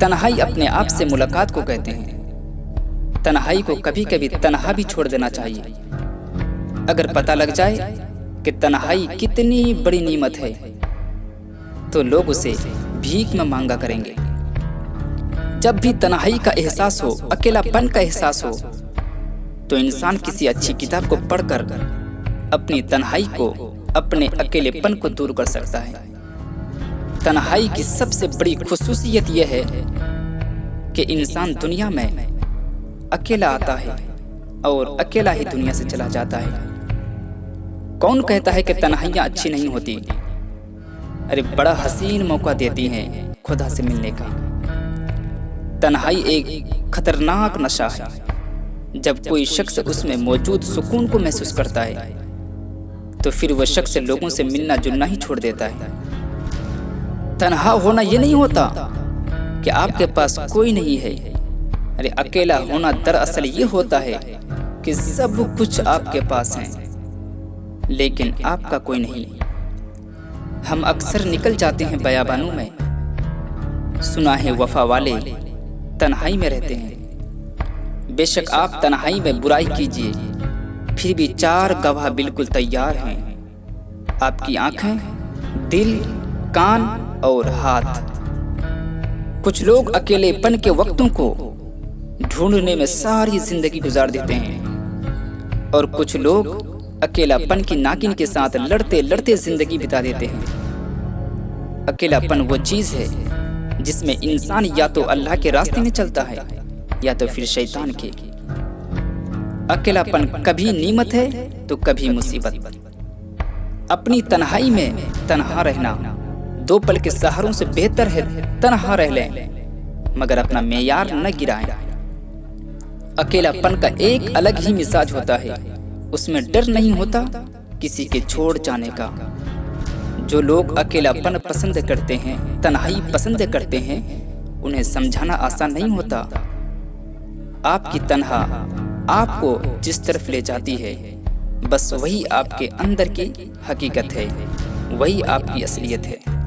तन्हाई अपने आप से मुलाकात को कहते हैं। तन्हाई को कभी कभी तन्हा भी छोड़ देना चाहिए। अगर पता लग जाए कि तन्हाई कितनी बड़ी नेमत है तो लोग उसे भीख में मांगा करेंगे। जब भी तन्हाई का एहसास हो, अकेलापन का एहसास हो, तो इंसान किसी अच्छी किताब को पढ़कर अपनी तन्हाई को, अपने अकेलेपन को दूर कर सकता है। तन्हाई की सबसे बड़ी खुसूसियत यह है कि इंसान दुनिया में अकेला आता है और अकेला ही दुनिया से चला जाता है। कौन कहता है कि तन्हाइयाँ अच्छी नहीं होती? अरे बड़ा हसीन मौका देती हैं खुदा से मिलने का। तन्हाई एक खतरनाक नशा है। जब कोई शख्स उसमें मौजूद सुकून को महसूस करता है तो फिर वह शख्स लोगों से मिलना जुलना ही छोड़ देता है। तन्हा होना ये नहीं होता कि आपके पास कोई नहीं है। अरे अकेला होना दरअसल ये होता है कि सब कुछ आपके पास है लेकिन आपका कोई नहीं। हम अक्सर निकल जाते हैं बयाबानों में, सुना है वफा वाले तन्हाई में रहते हैं। बेशक आप तन्हाई में बुराई कीजिए, फिर भी 4 गवाह बिल्कुल तैयार हैं। आपकी आंखें, दिल, कान और हाथ। कुछ लोग अकेलेपन के वक्तों को ढूंढने में सारी जिंदगी गुजार देते हैं और कुछ लोग अकेलापन की नागिन के साथ लड़ते लड़ते जिंदगी बिता देते हैं। अकेलापन वो चीज है जिसमें इंसान या तो अल्लाह के रास्ते में चलता है या तो फिर शैतान के। अकेलापन कभी नेमत है तो कभी मुसीबत। अपनी तन्हाई में तन्हा रहना 2 पल के सहारों से बेहतर है तन्हा रह लें मगर अपना मेयार न गिराएं। अकेलापन का एक अलग ही मिजाज होता है। उसमें डर नहीं होता किसी के छोड़ जाने का। जो लोग अकेलापन पसंद करते हैं, तन्हाई पसंद करते हैं, उन्हें समझाना आसान नहीं होता। आपकी तन्हा आपको जिस तरफ ले जाती है बस वही आपके अंदर की हकीकत है, वही आपकी असलियत है।